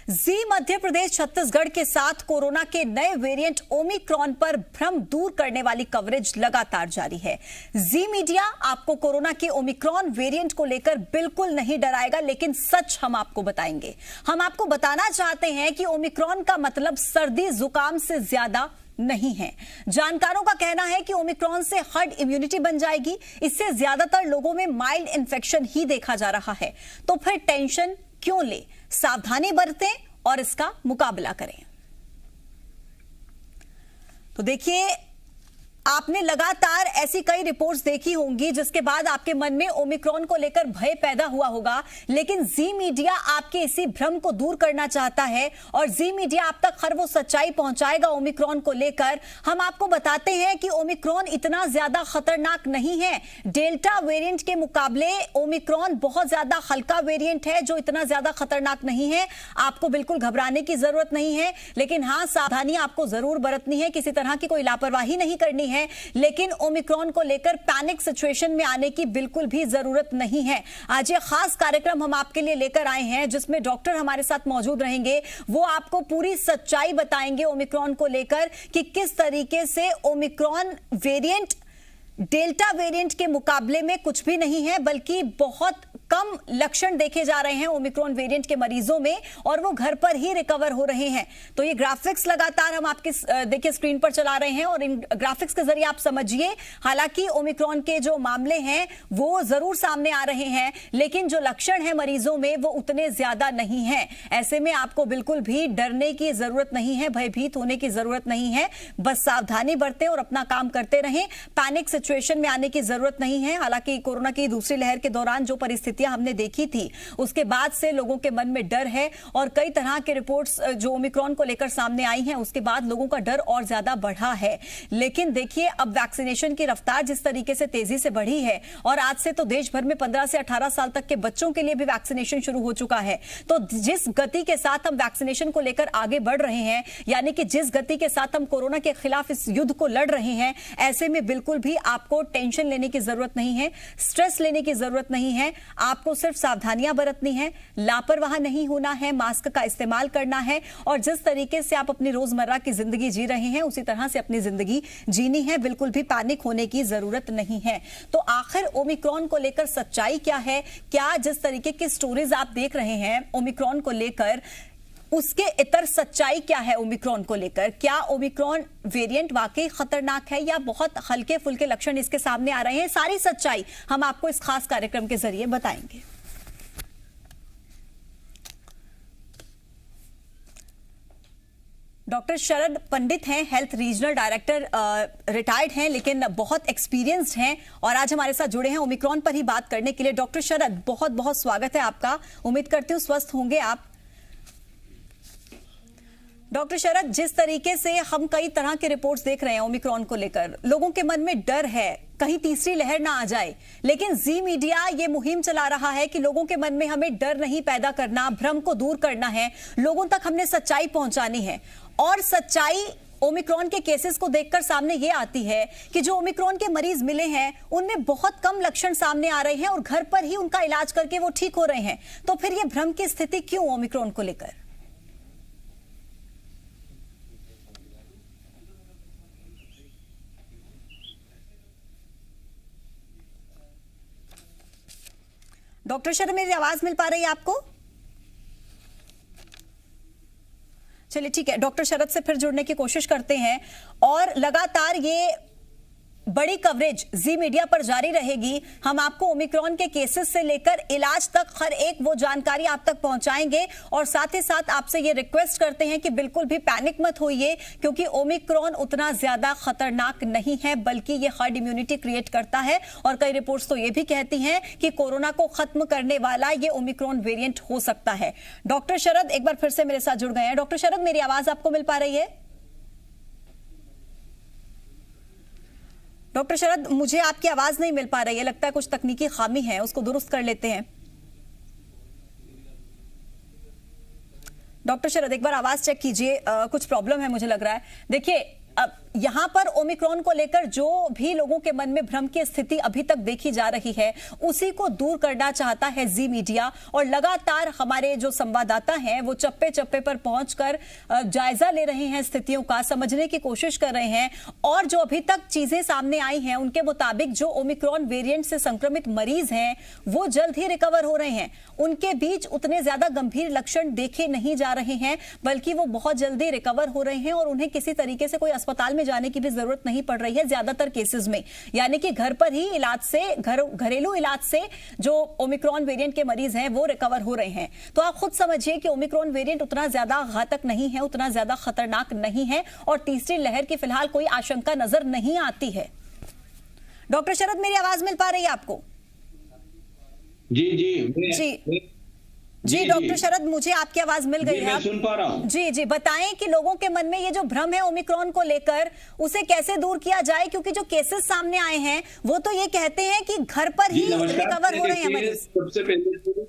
जी मध्य प्रदेश छत्तीसगढ़ के साथ कोरोना के नए वेरिएंट ओमिक्रॉन पर भ्रम दूर करने वाली कवरेज लगातार जारी है। जी मीडिया आपको कोरोना के ओमिक्रॉन वेरिएंट को लेकर बिल्कुल नहीं डराएगा, लेकिन सच हम आपको बताएंगे। हम आपको बताना चाहते हैं कि ओमिक्रॉन का मतलब सर्दी जुकाम से ज्यादा नहीं है। जानकारों का कहना है कि ओमिक्रॉन से हर्ड इम्यूनिटी बन जाएगी। इससे ज्यादातर लोगों में माइल्ड इन्फेक्शन ही देखा जा रहा है। तो फिर टेंशन क्यों ले, सावधानी बरतें और इसका मुकाबला करें। तो देखिए, आपने लगातार ऐसी कई रिपोर्ट्स देखी होंगी जिसके बाद आपके मन में ओमिक्रॉन को लेकर भय पैदा हुआ होगा, लेकिन जी मीडिया आपके इसी भ्रम को दूर करना चाहता है और जी मीडिया आप तक हर वो सच्चाई पहुंचाएगा ओमिक्रॉन को लेकर। हम आपको बताते हैं कि ओमिक्रॉन इतना ज्यादा खतरनाक नहीं है। डेल्टा वेरिएंट के मुकाबले ओमिक्रॉन बहुत ज्यादा हल्का वेरिएंट है जो इतना ज्यादा खतरनाक नहीं है। आपको बिल्कुल घबराने की जरूरत नहीं है, लेकिन हाँ, सावधानी आपको जरूर बरतनी है। किसी तरह की कोई लापरवाही नहीं करनी है, लेकिन ओमिक्रॉन को लेकर पैनिक सिचुएशन में आने की बिल्कुल भी जरूरत नहीं है। आज ये खास कार्यक्रम हम आपके लिए लेकर आए हैं जिसमें डॉक्टर हमारे साथ मौजूद रहेंगे। वो आपको पूरी सच्चाई बताएंगे ओमिक्रॉन को लेकर कि किस तरीके से ओमिक्रॉन वेरिएंट डेल्टा वेरिएंट के मुकाबले में कुछ भी नहीं है, बल्कि बहुत कम लक्षण देखे जा रहे हैं ओमिक्रॉन वेरिएंट के मरीजों में और वो घर पर ही रिकवर हो रहे हैं। तो ये ग्राफिक्स लगातार हम आपके देखिए स्क्रीन पर चला रहे हैं और इन ग्राफिक्स के जरिए आप समझिए। हालांकि ओमिक्रॉन के जो मामले हैं वो जरूर सामने आ रहे हैं, लेकिन जो लक्षण है मरीजों में वो उतने ज्यादा नहीं है। ऐसे में आपको बिल्कुल भी डरने की जरूरत नहीं है, भयभीत होने की जरूरत नहीं है। बस सावधानी बरतें और अपना काम करते रहें। पैनिक सिचुएशन में आने की जरूरत नहीं है। हालांकि कोरोना की दूसरी लहर के दौरान जो परिस्थितियां हमने देखी थी उसके बाद से लोगों के मन में डर है और कई तरह के रिपोर्ट्स जो ओमिक्रॉन को लेकर सामने आई हैं उसके बाद लोगों का डर और ज्यादा बढ़ा है। लेकिन देखिए, अब वैक्सीनेशन की रफ्तार जिस तरीके से तेजी से बढ़ी है और आज से तो देश भर में 15 से 18 साल तक के बच्चों के लिए भी वैक्सीनेशन शुरू हो चुका है। तो जिस गति के साथ हम वैक्सीनेशन को लेकर आगे बढ़ रहे हैं, यानी कि जिस गति के साथ हम कोरोना के खिलाफ इस युद्ध को लड़ रहे हैं, ऐसे में बिल्कुल भी आपको टेंशन लेने की जरूरत नहीं है, स्ट्रेस लेने की जरूरत नहीं है। आपको सिर्फ सावधानियां बरतनी है, लापरवाह नहीं होना है, मास्क का इस्तेमाल करना है और जिस तरीके से आप अपनी रोजमर्रा की जिंदगी जी रहे हैं उसी तरह से अपनी जिंदगी जीनी है। बिल्कुल भी पैनिक होने की जरूरत नहीं है। तो आखिर ओमिक्रॉन को लेकर सच्चाई क्या है? क्या जिस तरीके की स्टोरीज आप देख रहे हैं ओमिक्रॉन को लेकर, उसके इतर सच्चाई क्या है ओमिक्रॉन को लेकर? क्या ओमिक्रॉन वेरिएंट वाकई खतरनाक है या बहुत हल्के फुल्के लक्षण इसके सामने आ रहे हैं? सारी सच्चाई हम आपको इस खास कार्यक्रम के जरिए बताएंगे। डॉक्टर शरद पंडित हैं, हेल्थ रीजनल डायरेक्टर, रिटायर्ड हैं लेकिन बहुत एक्सपीरियंस्ड हैं और आज हमारे साथ जुड़े हैं ओमिक्रॉन पर ही बात करने के लिए। डॉक्टर शरद, बहुत बहुत स्वागत है आपका। उम्मीद करती हूँ स्वस्थ होंगे आप। डॉक्टर शरद, जिस तरीके से हम कई तरह के रिपोर्ट्स देख रहे हैं ओमिक्रॉन को लेकर, लोगों के मन में डर है कहीं तीसरी लहर ना आ जाए, लेकिन जी मीडिया ये मुहिम चला रहा है कि लोगों के मन में हमें डर नहीं पैदा करना, भ्रम को दूर करना है, लोगों तक हमने सच्चाई पहुंचानी है। और सच्चाई ओमिक्रॉन के केसेस को देखकर सामने ये आती है कि जो ओमिक्रॉन के मरीज मिले हैं उनमें बहुत कम लक्षण सामने आ रहे हैं और घर पर ही उनका इलाज करके वो ठीक हो रहे हैं। तो फिर ये भ्रम की स्थिति क्यों ओमिक्रॉन को लेकर? डॉक्टर शरद, मेरी आवाज मिल पा रही है आपको? चलिए ठीक है, डॉक्टर शरद से फिर जुड़ने की कोशिश करते हैं और लगातार ये बड़ी कवरेज जी मीडिया पर जारी रहेगी। हम आपको ओमिक्रॉन के केसेस से लेकर इलाज तक हर एक वो जानकारी आप तक पहुंचाएंगे और साथ ही साथ आपसे ये रिक्वेस्ट करते हैं कि बिल्कुल भी पैनिक मत होइए, क्योंकि ओमिक्रॉन उतना ज्यादा खतरनाक नहीं है, बल्कि ये हर्ड इम्यूनिटी क्रिएट करता है और कई रिपोर्ट्स तो ये भी कहती हैं कि कोरोना को खत्म करने वाला ये ओमिक्रॉन वेरिएंट हो सकता है। डॉक्टर शरद एक बार फिर से मेरे साथ जुड़ गए हैं। डॉक्टर शरद, मेरी आवाज आपको मिल पा रही है? डॉक्टर शरद, मुझे आपकी आवाज नहीं मिल पा रही है, लगता है कुछ तकनीकी खामी है, उसको दुरुस्त कर लेते हैं। डॉक्टर शरद, एक बार आवाज चेक कीजिए, कुछ प्रॉब्लम है मुझे लग रहा है। देखिए, यहाँ पर ओमिक्रॉन को लेकर जो भी लोगों के मन में भ्रम की स्थिति अभी तक देखी जा रही है, उसी को दूर करना चाहता है जी मीडिया। और लगातार हमारे जो संवाददाता हैं वो चप्पे चप्पे पर पहुंचकर जायजा ले रहे हैं, स्थितियों का समझने की कोशिश कर रहे हैं। और जो अभी तक चीजें सामने आई हैं उनके मुताबिक जो ओमिक्रॉन वेरिएंट से संक्रमित मरीज हैं वो जल्द ही रिकवर हो रहे हैं। उनके बीच उतने ज्यादा गंभीर लक्षण देखे नहीं जा रहे हैं, बल्कि वो बहुत जल्दी रिकवर हो रहे हैं और उन्हें किसी तरीके से कोई अस्पताल में जाने की भी जरूरत नहीं पड़ रही है ज्यादातर केसेस में। यानी कि घर पर ही इलाज से, घरेलू इलाज से जो ओमिक्रॉन वेरिएंट के मरीज हैं वो रिकवर हो रहे हैं। तो आप खुद समझिए कि ओमिक्रॉन वेरिएंट उतना ज्यादा घातक नहीं है, उतना ज्यादा खतरनाक नहीं है और तीसरी लहर की फिलहाल कोई आशंका नजर नहीं आती है। डॉक्टर शरद, मेरी आवाज मिल पा रही है आपको? जी जी जी जी डॉक्टर शरद, मुझे आपकी आवाज मिल गई है। मैं सुन पा रहा हूं। जी जी, बताएं कि लोगों के मन में ये जो भ्रम है ओमिक्रॉन को लेकर, उसे कैसे दूर किया जाए, क्योंकि जो केसेस सामने आए हैं वो तो ये कहते हैं कि घर पर ही रिकवर हो रहे हैं मरीज। सबसे पहले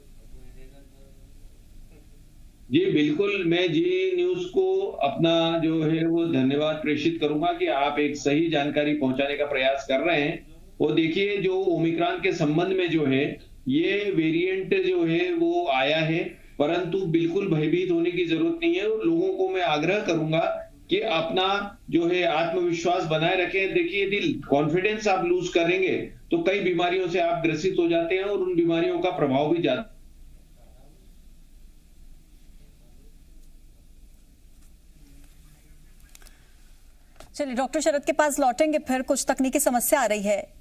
जी बिल्कुल, मैं जी न्यूज को अपना जो है वो धन्यवाद प्रेषित करूंगा कि आप एक सही जानकारी पहुंचाने का प्रयास कर रहे हैं। वो देखिए, जो ओमिक्रॉन के संबंध में जो है ये वेरिएंट जो है वो आया है, परंतु बिल्कुल भयभीत होने की जरूरत नहीं है। और लोगों को मैं आग्रह करूंगा कि अपना जो है आत्मविश्वास बनाए रखें। देखिए, यदि कॉन्फिडेंस आप लूज करेंगे तो कई बीमारियों से आप ग्रसित हो जाते हैं और उन बीमारियों का प्रभाव भी जाता है। चलिए, डॉक्टर शरद के पास लौटेंगे, फिर कुछ तकनीकी समस्या आ रही है।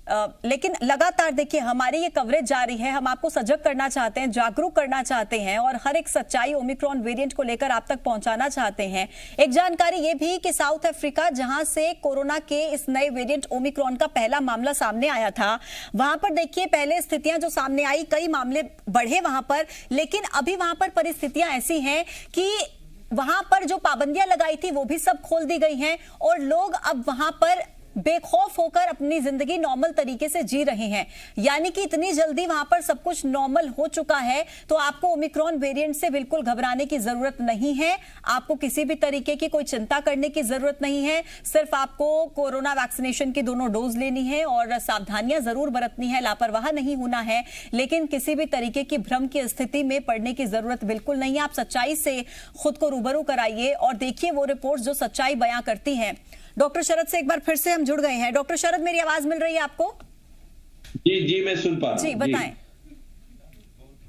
लेकिन लगातार देखिए हमारी ये कवरेज जारी है। हम आपको सजग करना चाहते हैं, जागरूक करना चाहते हैं और हर एक सच्चाई ओमिक्रॉन वेरिएंट को लेकर आप तक पहुंचाना चाहते हैं। एक जानकारी ये भी कि साउथ अफ्रीका, जहां से कोरोना के इस नए वेरिएंट ओमिक्रॉन का पहला मामला सामने आया था, वहां पर देखिए पहले स्थितियां जो सामने आई, कई मामले बढ़े वहां पर, लेकिन अभी वहां पर परिस्थितियां ऐसी हैं कि वहां पर जो पाबंदियां लगाई थी वो भी सब खोल दी गई हैं और लोग अब वहां पर बेखौफ होकर अपनी जिंदगी नॉर्मल तरीके से जी रहे हैं। यानी कि इतनी जल्दी वहां पर सब कुछ नॉर्मल हो चुका है, तो आपको ओमिक्रॉन वेरिएंट से बिल्कुल घबराने की जरूरत नहीं है। आपको किसी भी तरीके की कोई चिंता करने की जरूरत नहीं है। सिर्फ आपको कोरोना वैक्सीनेशन की दोनों डोज लेनी है और सावधानियां जरूर बरतनी है, लापरवाह नहीं होना है, लेकिन किसी भी तरीके की भ्रम की स्थिति में पड़ने की जरूरत बिल्कुल नहीं है। आप सच्चाई से खुद को रूबरू कराइए और देखिए वो रिपोर्ट जो सच्चाई बयां करती हैं। डॉक्टर शरद से एक बार फिर से हम जुड़ गए हैं। डॉक्टर शरद, मेरी आवाज मिल रही है आपको? जी जी, मैं सुन पा रहा हूं। जी बताएं।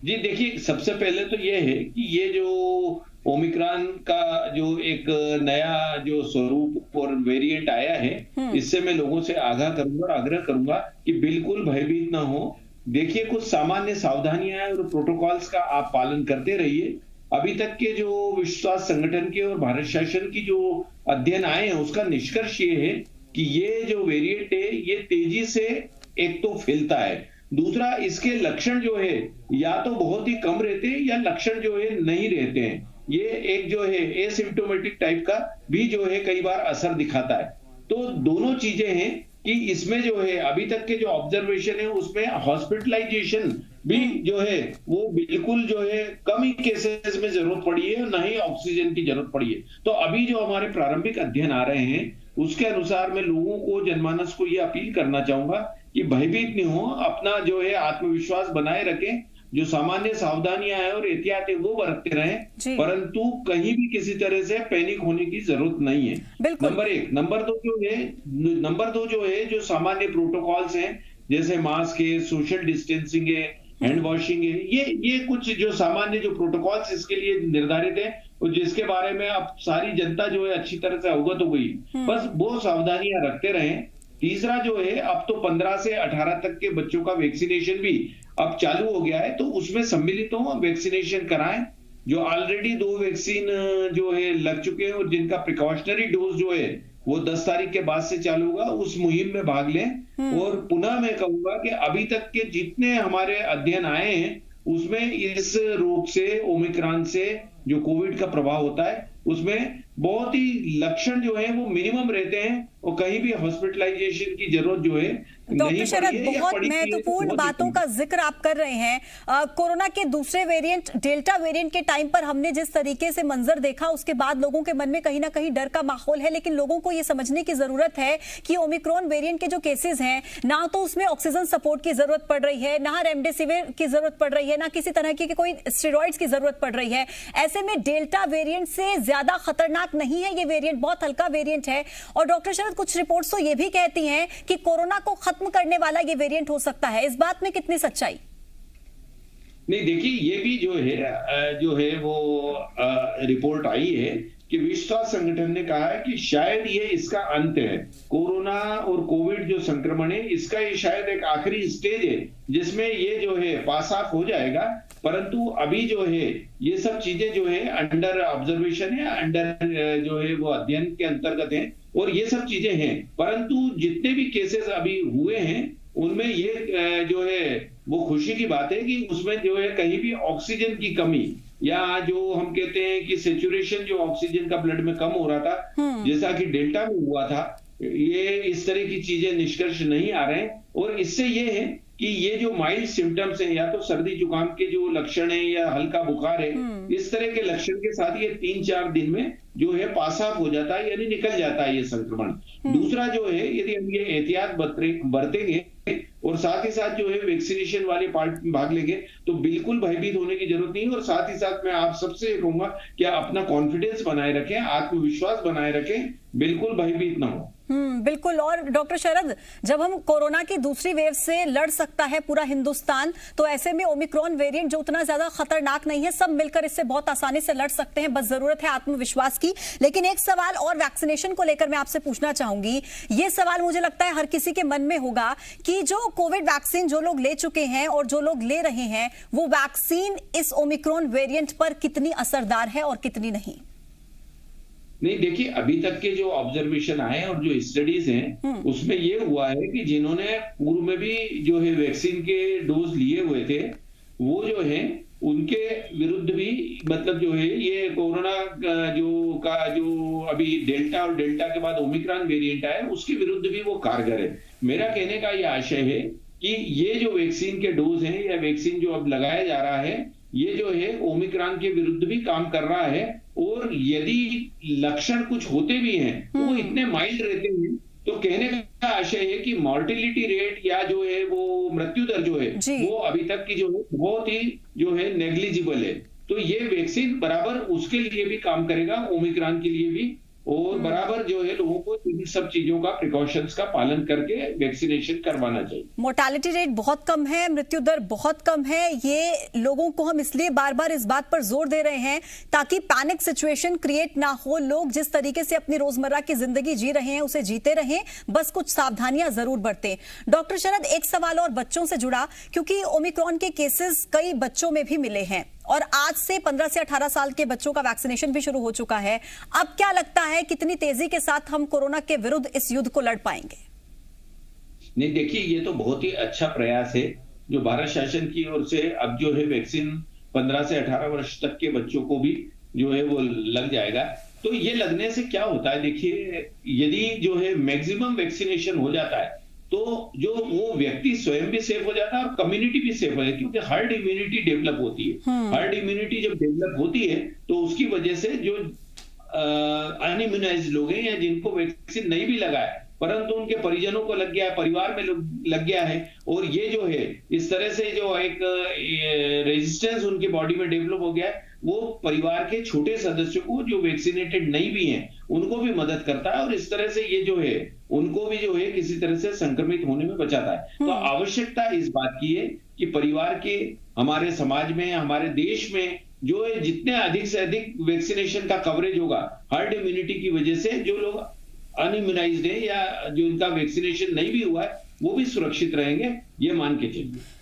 जी देखिए, सबसे पहले तो ये है कि ये जो ओमिक्रॉन का जो एक नया जो स्वरूप और वेरिएंट आया है, इससे मैं लोगों से आग्रह करूंगा कि बिल्कुल भयभीत ना हो। देखिए, कुछ सामान्य सावधानियां और प्रोटोकॉल्स का आप पालन करते रहिए। अभी तक के जो विश्व स्वास्थ्य संगठन के और भारत शासन की जो अध्ययन आए हैं, उसका निष्कर्ष ये है कि ये जो वेरिएंट है ये तेजी से एक तो फैलता है, दूसरा इसके लक्षण जो है या तो बहुत ही कम रहते हैं या लक्षण जो है नहीं रहते हैं। ये एक जो है एसिम्प्टोमेटिक टाइप का भी जो है कई बार असर दिखाता है। तो दोनों चीजें हैं कि इसमें जो है अभी तक के जो ऑब्जर्वेशन है उसमें हॉस्पिटलाइजेशन भी जो है वो बिल्कुल जो है कम ही केसेस में जरूरत पड़ी है, ना ही ऑक्सीजन की जरूरत पड़ी है। तो अभी जो हमारे प्रारंभिक अध्ययन आ रहे हैं उसके अनुसार मैं लोगों को, जनमानस को ये अपील करना चाहूंगा कि भयभीत नहीं हो, अपना जो है आत्मविश्वास बनाए रखें, जो सामान्य सावधानियां हैं और एहतियात है वो बरतते रहें, परंतु कहीं भी किसी तरह से पैनिक होने की जरूरत नहीं है। नंबर एक। नंबर दो जो है जो सामान्य प्रोटोकॉल्स हैं, जैसे मास्क है, सोशल डिस्टेंसिंग है, हैंड वॉशिंग है, ये कुछ जो सामान्य जो प्रोटोकॉल्स इसके लिए निर्धारित है और जिसके बारे में अब सारी जनता जो है अच्छी तरह से अवगत हो गई, बस वो सावधानियां रखते रहें। तीसरा जो है, अब तो 15 से 18 तक के बच्चों का वैक्सीनेशन भी अब चालू हो गया है, तो उसमें सम्मिलित हो, वैक्सीनेशन कराएं। जो ऑलरेडी 2 वैक्सीन जो है लग चुके हैं और जिनका प्रिकॉशनरी डोज जो है वो 10 तारीख के बाद से चालू होगा, उस मुहिम में भाग लें। और पुनः मैं कहूंगा कि अभी तक के जितने हमारे अध्ययन आए हैं उसमें इस रोग से, ओमिक्रॉन से जो कोविड का प्रभाव होता है उसमें बहुत ही लक्षण जो है वो मिनिमम रहते हैं और कहीं भी हॉस्पिटलाइजेशन की जरूरत जो है डॉक्टर शरद, बहुत महत्वपूर्ण बातों का जिक्र आप कर रहे हैं। कोरोना के दूसरे वेरिएंट डेल्टा वेरिएंट के टाइम पर हमने जिस तरीके से मंजर देखा, उसके बाद लोगों के मन में कहीं ना कहीं डर का माहौल है, लेकिन लोगों को यह समझने की जरूरत है कि ओमिक्रॉन वेरिएंट के जो केसेस हैं, ना तो उसमें ऑक्सीजन सपोर्ट की जरूरत पड़ रही है, ना रेमडेसिविर की जरूरत पड़ रही है, ना किसी तरह की कोई स्टेरॉइड्स की जरूरत पड़ रही है। ऐसे में डेल्टा वेरिएंट से ज्यादा खतरनाक नहीं है ये वेरिएंट, बहुत हल्का वेरिएंट है। और डॉक्टर शरद, कुछ रिपोर्ट्स तो ये भी कहती हैं कि कोरोना को खत्म करने वाला ये वेरिएंट हो सकता है, इस बात में कितनी सच्चाई? नहीं, देखिए ये भी जो है वो रिपोर्ट आई है कि विश्व स्वास्थ्य संगठन ने कहा है कि शायद ये इसका अंत है। कोरोना और कोविड जो संक्रमण है, इसका ये शायद एक आखिरी स्टेज है जिसमें ये जो है पास ऑफ हो जाएगा। परंतु अभी जो है ये सब चीजें जो है अंडर ऑब्जर्वेशन है, अंडर जो है वो अध्ययन के अंतर्गत है और ये सब चीजें हैं। परंतु जितने भी केसेस अभी हुए हैं उनमें ये जो है वो खुशी की बात है कि उसमें जो है कहीं भी ऑक्सीजन की कमी या जो हम कहते हैं कि सेचुरेशन जो ऑक्सीजन का ब्लड में कम हो रहा था, जैसा कि डेल्टा में हुआ था, ये इस तरह की चीजें निष्कर्ष नहीं आ रहे हैं। और इससे ये है कि ये जो माइल्ड सिम्टम्स हैं, या तो सर्दी जुकाम के जो लक्षण है या हल्का बुखार है, इस तरह के लक्षण के साथ ये 3-4 दिन में जो है पास ऑफ हो जाता है, यानी निकल जाता है ये संक्रमण। दूसरा जो है, यदि हम ये एहतियात बरतेंगे और साथ ही साथ जो है वैक्सीनेशन वाले पार्ट में भाग लेंगे तो बिल्कुल भयभीत होने की जरूरत नहीं है। और साथ ही साथ मैं आप सबसे ये कहूंगा कि अपना कॉन्फिडेंस बनाए रखें, आत्मविश्वास बनाए रखें, बिल्कुल भयभीत ना हो। बिल्कुल। और डॉक्टर शरद, जब हम कोरोना की दूसरी वेव से लड़ सकता है पूरा हिंदुस्तान, तो ऐसे में ओमिक्रॉन वेरिएंट जो उतना ज्यादा खतरनाक नहीं है, सब मिलकर इससे बहुत आसानी से लड़ सकते हैं, बस जरूरत है आत्मविश्वास की। लेकिन एक सवाल और वैक्सीनेशन को लेकर मैं आपसे पूछना चाहूंगी। ये सवाल मुझे लगता है हर किसी के मन में होगा कि जो कोविड वैक्सीन जो लोग ले चुके हैं और जो लोग ले रहे हैं, वो वैक्सीन इस ओमिक्रॉन वेरिएंट पर कितनी असरदार है और कितनी नहीं? नहीं, देखिए अभी तक के जो ऑब्जर्वेशन आए और जो स्टडीज हैं उसमें ये हुआ है कि जिन्होंने पूर्व में भी जो है वैक्सीन के डोज लिए हुए थे, वो जो है उनके विरुद्ध भी मतलब जो है ये कोरोना जो अभी डेल्टा और डेल्टा के बाद ओमिक्रॉन वेरिएंट आया, उसके विरुद्ध भी वो कारगर है। मेरा कहने का ये आशय है कि ये जो वैक्सीन के डोज हैं या वैक्सीन जो अब लगाया जा रहा है, ये जो है ओमिक्रॉन के विरुद्ध भी काम कर रहा है। और यदि लक्षण कुछ होते भी हैं वो इतने माइल्ड रहते हैं, तो कहने का आशय है कि मॉर्टिलिटी रेट या जो है वो मृत्यु दर जो है वो अभी तक की जो है बहुत ही जो है नेग्लिजिबल है। तो ये वैक्सीन बराबर उसके लिए भी काम करेगा, ओमिक्रॉन के लिए भी, और बराबर जो है लोगों को इन सब चीजों का प्रिकॉशंस का पालन करके वैक्सीनेशन करवाना चाहिए। मोर्टालिटी रेट बहुत कम है, मृत्यु दर बहुत कम है। ये लोगों को हम इसलिए बार बार इस बात पर जोर दे रहे हैं ताकि पैनिक सिचुएशन क्रिएट ना हो। लोग जिस तरीके से अपनी रोजमर्रा की जिंदगी जी रहे हैं उसे जीते रहें, बस कुछ सावधानियां जरूर बरतें। डॉक्टर शरद, एक सवाल और बच्चों से जुड़ा, क्योंकि ओमिक्रॉन के केसेस कई बच्चों में भी मिले हैं और आज से 15 से 18 साल के बच्चों का वैक्सीनेशन भी शुरू हो चुका है। अब क्या लगता है कितनी तेजी के साथ हम कोरोना के विरुद्ध इस युद्ध को लड़ पाएंगे? नहीं, देखिए ये तो बहुत ही अच्छा प्रयास है जो भारत शासन की ओर से अब जो है वैक्सीन 15 से 18 वर्ष तक के बच्चों को भी जो है वो लग जाएगा। तो ये लगने से क्या होता है, देखिए यदि जो है मैक्सिमम वैक्सीनेशन हो जाता है तो जो वो व्यक्ति स्वयं भी सेफ हो जाता है और कम्युनिटी भी सेफ हो जाती है, क्योंकि हर्ड इम्यूनिटी डेवलप होती है। हर्ड इम्यूनिटी जब डेवलप होती है तो उसकी वजह से जो अनइम्यूनाइज्ड लोग हैं या जिनको वैक्सीन नहीं भी लगा है परंतु उनके परिजनों को लग गया है, परिवार में लग गया है, और ये जो है इस तरह से जो एक रेजिस्टेंस उनकी बॉडी में डेवलप हो गया है, वो परिवार के छोटे सदस्यों को जो वैक्सीनेटेड नहीं भी हैं उनको भी मदद करता है और इस तरह से ये जो है उनको भी जो है किसी तरह से संक्रमित होने में बचाता है। तो आवश्यकता इस बात की है कि परिवार के, हमारे समाज में, हमारे देश में जो है जितने अधिक से अधिक वैक्सीनेशन का कवरेज होगा, हर्ड इम्यूनिटी की वजह से जो लोग अनइम्यूनाइज्ड है या जो इनका वैक्सीनेशन नहीं भी हुआ है वो भी सुरक्षित रहेंगे, ये मान के चलिए।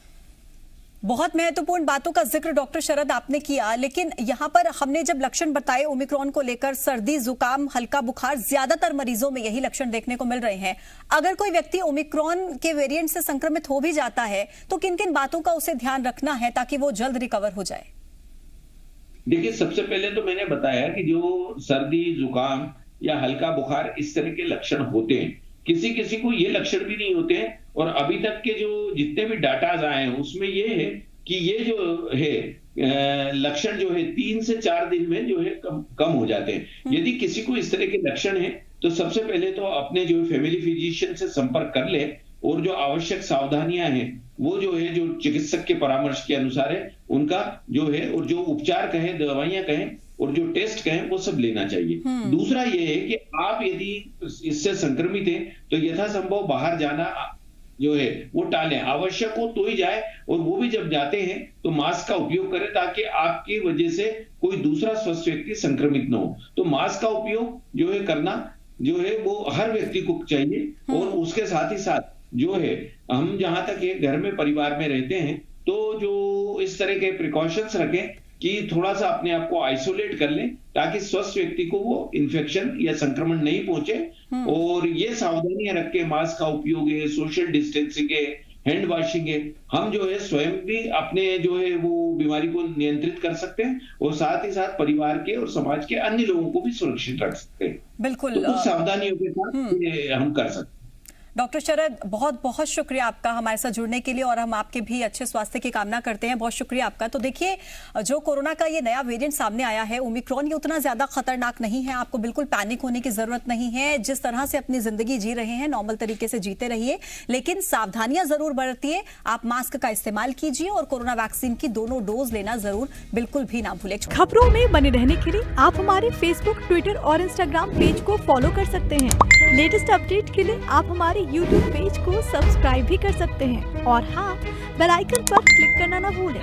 बहुत महत्वपूर्ण बातों का जिक्र डॉक्टर शरद आपने किया, लेकिन यहाँ पर हमने जब लक्षण बताए ओमिक्रॉन को लेकर, सर्दी, जुकाम, हल्का बुखार, ज्यादातर मरीजों में यही लक्षण देखने को मिल रहे हैं। अगर कोई व्यक्ति ओमिक्रॉन के वेरिएंट से संक्रमित हो भी जाता है तो किन किन बातों का उसे ध्यान रखना है ताकि वो जल्द रिकवर हो जाए? देखिए, सबसे पहले तो मैंने बताया कि जो सर्दी, जुकाम या हल्का बुखार इस तरह के लक्षण होते हैं, किसी किसी को ये लक्षण भी नहीं होते हैं। और अभी तक के जो जितने भी डाटाज आए हैं उसमें ये है कि ये जो है लक्षण जो है 3 से 4 दिन में जो है कम हो जाते हैं। यदि किसी को इस तरह के लक्षण है तो सबसे पहले तो अपने जो फैमिली फिजिशियन से संपर्क कर ले और जो आवश्यक सावधानियां हैं वो जो है, जो चिकित्सक के परामर्श के अनुसार है उनका जो है, और जो उपचार कहें, दवाइयां कहें और जो टेस्ट कहें वो सब लेना चाहिए। दूसरा ये है कि आप यदि इससे संक्रमित हैं तो यथासंभव बाहर जाना जो है वो टालें, आवश्यक हो तो ही जाए, और वो भी जब जाते हैं तो मास्क का उपयोग करें ताकि आपकी वजह से कोई दूसरा स्वस्थ व्यक्ति संक्रमित न हो। तो मास्क का उपयोग जो है करना जो है वो हर व्यक्ति को चाहिए। और उसके साथ ही साथ जो है, हम जहां तक ये घर में परिवार में रहते हैं तो जो इस तरह के प्रिकॉशंस रखें कि थोड़ा सा अपने आप को आइसोलेट कर लें ताकि स्वस्थ व्यक्ति को वो इन्फेक्शन या संक्रमण नहीं पहुंचे। और ये सावधानियां रख के मास्क का उपयोग है, सोशल डिस्टेंसिंग है, हैंड वॉशिंग है, हम जो है स्वयं भी अपने जो है वो बीमारी को नियंत्रित कर सकते हैं और साथ ही साथ परिवार के और समाज के अन्य लोगों को भी सुरक्षित रख सकते हैं। बिल्कुल, तो कुछ सावधानियों के साथ ये हम कर सकते हैं। डॉक्टर शरद, बहुत बहुत शुक्रिया आपका हमारे साथ जुड़ने के लिए, और हम आपके भी अच्छे स्वास्थ्य की कामना करते हैं। बहुत शुक्रिया आपका। तो देखिए, जो कोरोना का ये नया वेरिएंट सामने आया है ओमिक्रॉन, ये उतना ज्यादा खतरनाक नहीं है। आपको बिल्कुल पैनिक होने की जरूरत नहीं है। जिस तरह से अपनी जिंदगी जी रहे हैं नॉर्मल तरीके से जीते रहिए, लेकिन सावधानियां जरूर बरतिए। आप मास्क का इस्तेमाल कीजिए और कोरोना वैक्सीन की दोनों डोज लेना जरूर बिल्कुल भी ना भूलें। खबरों में बने रहने के लिए आप हमारे फेसबुक, ट्विटर और इंस्टाग्राम पेज को फॉलो कर सकते हैं। लेटेस्ट अपडेट के लिए आप हमारे यूट्यूब पेज को सब्सक्राइब भी कर सकते हैं। और हाँ, बेल आइकन पर क्लिक करना ना भूलें।